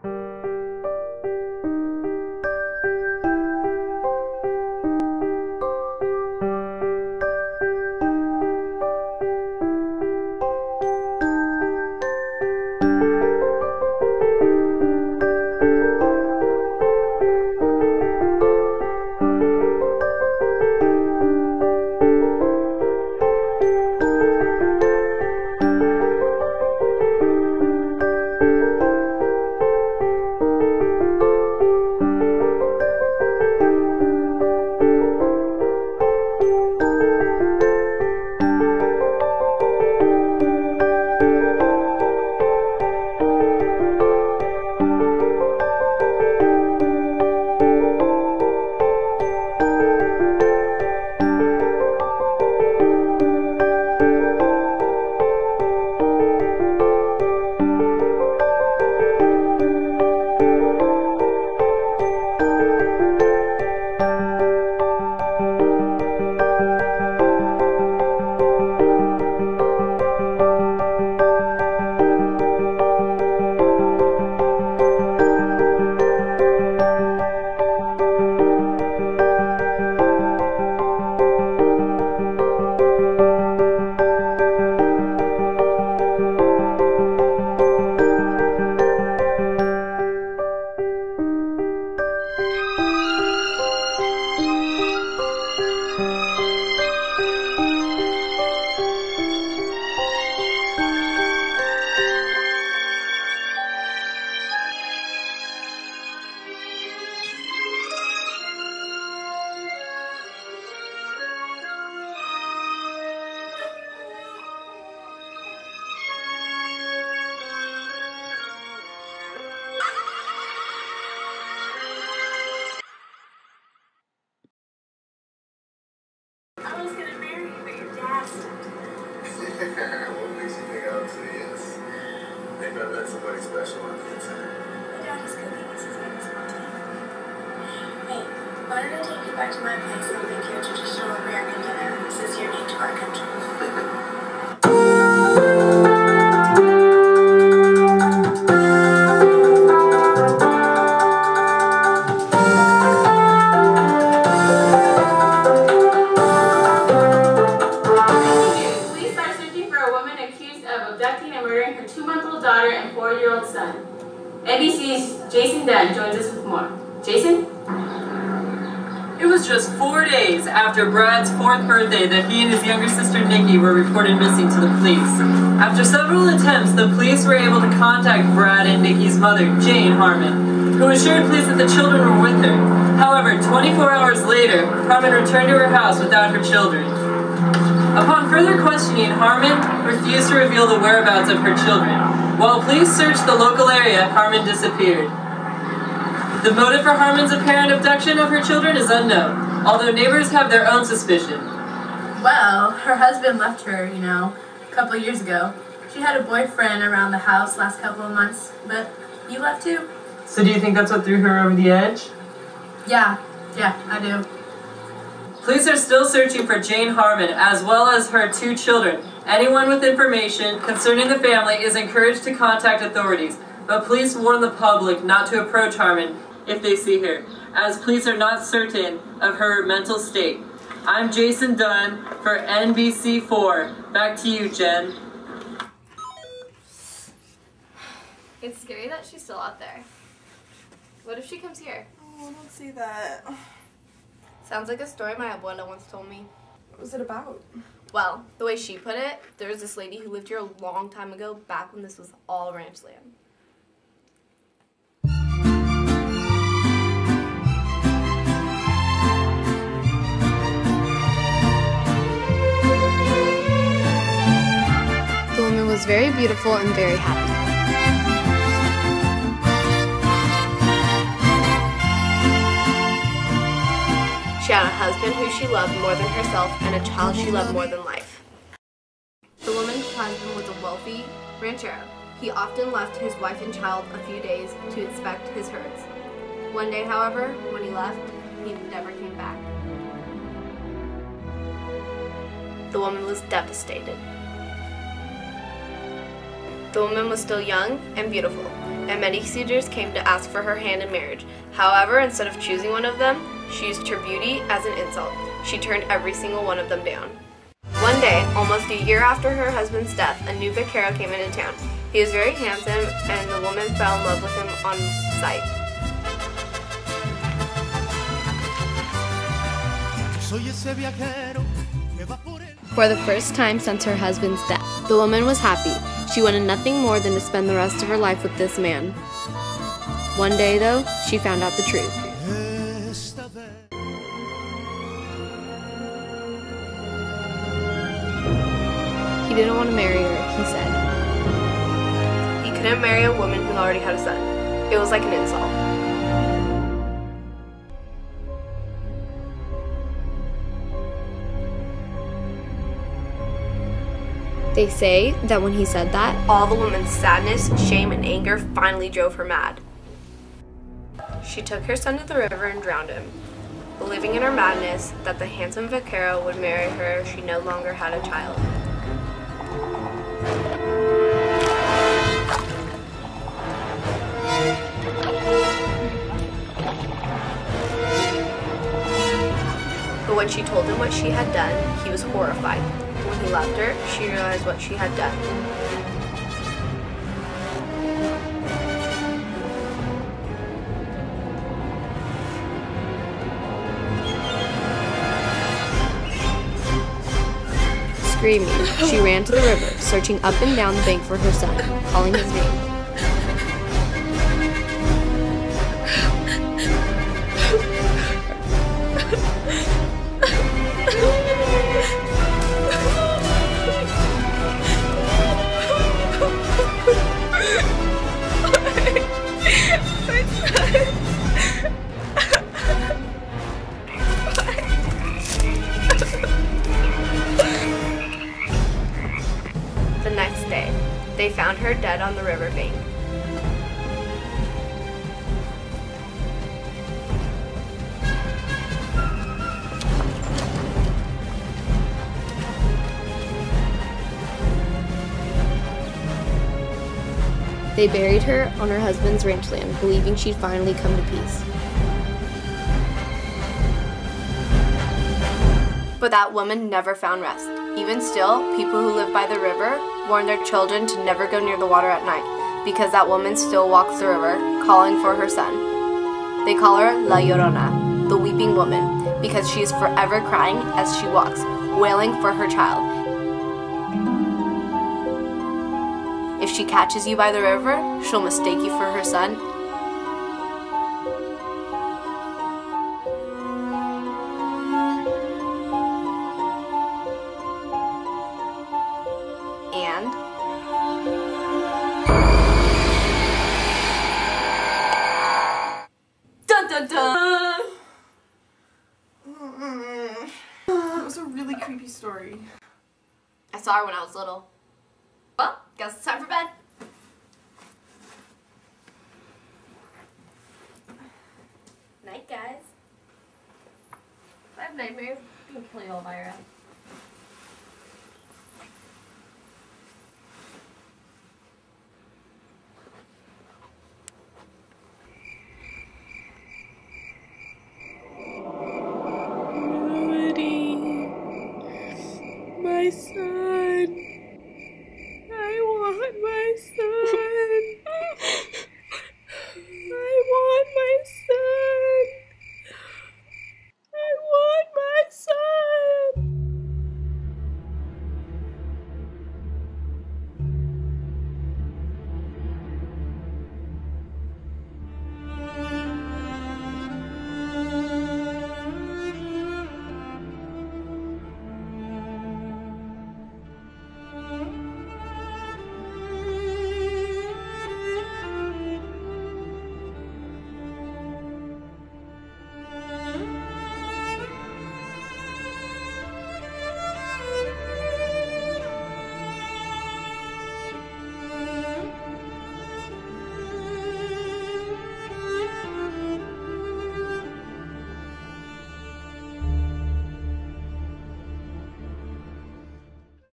I was gonna marry you, but your dad stepped in. What makes you think I would say yes? Maybe I met somebody special on the inside. My dad is cooking us his next birthday. Hey, why don't I take you back to my place and I'll make you a traditional American dinner since you're new to our country? Abducting and murdering her 2-month-old daughter and 4-year-old son. NBC's Jason Dunn joins us with more. Jason? It was just 4 days after Brad's 4th birthday that he and his younger sister Nikki were reported missing to the police. After several attempts, the police were able to contact Brad and Nikki's mother, Jane Harmon, who assured police that the children were with her. However, 24 hours later, Harmon returned to her house without her children. Upon further questioning, Harmon refused to reveal the whereabouts of her children. While police searched the local area, Harmon disappeared. The motive for Harmon's apparent abduction of her children is unknown, although neighbors have their own suspicion. Well, her husband left her, a couple of years ago. She had a boyfriend around the house last couple of months, but he left too. So do you think that's what threw her over the edge? Yeah, I do. Police are still searching for Jane Harmon, as well as her 2 children. Anyone with information concerning the family is encouraged to contact authorities, but police warn the public not to approach Harmon if they see her, as police are not certain of her mental state. I'm Jason Dunn for NBC4. Back to you, Jen. It's scary that she's still out there. What if she comes here? Oh, don't say that. Sounds like a story my abuela once told me. What was it about? Well, the way she put it, there was this lady who lived here a long time ago, back when this was all ranch land. The woman was very beautiful and very happy. She had a husband who she loved more than herself and a child she loved more than life. The woman's husband was a wealthy ranchero. He often left his wife and child a few days to inspect his herds. One day, however, when he left, he never came back. The woman was devastated. The woman was still young and beautiful. and many suitors came to ask for her hand in marriage. However, instead of choosing one of them, she used her beauty as an insult. She turned every single one of them down. One day, almost a year after her husband's death, a new vaquero came into town. He was very handsome, and the woman fell in love with him on sight. For the first time since her husband's death, the woman was happy. She wanted nothing more than to spend the rest of her life with this man. One day, though, she found out the truth. He didn't want to marry her, he said. He couldn't marry a woman who already had a son. It was like an insult. They say that when he said that, all the woman's sadness, shame, and anger finally drove her mad. She took her son to the river and drowned him. Believing in her madness that the handsome vaquero would marry her, she no longer had a child. But when she told him what she had done, he was horrified. When he left her, she realized what she had done. Screaming, she ran to the river, searching up and down the bank for her son, calling his name. The next day, they found her dead on the riverbank. They buried her on her husband's ranch land, believing she'd finally come to peace. But that woman never found rest. Even still, people who live by the river warn their children to never go near the water at night, because that woman still walks the river, calling for her son. They call her La Llorona, the weeping woman, because she is forever crying as she walks, wailing for her child. If she catches you by the river, she'll mistake you for her son. And dun dun dun! That was a really creepy story. I saw her when I was little. Well, guess it's time for bed. Night, guys. If I have nightmares, I'm gonna kill you all by your own. My son. I want my son.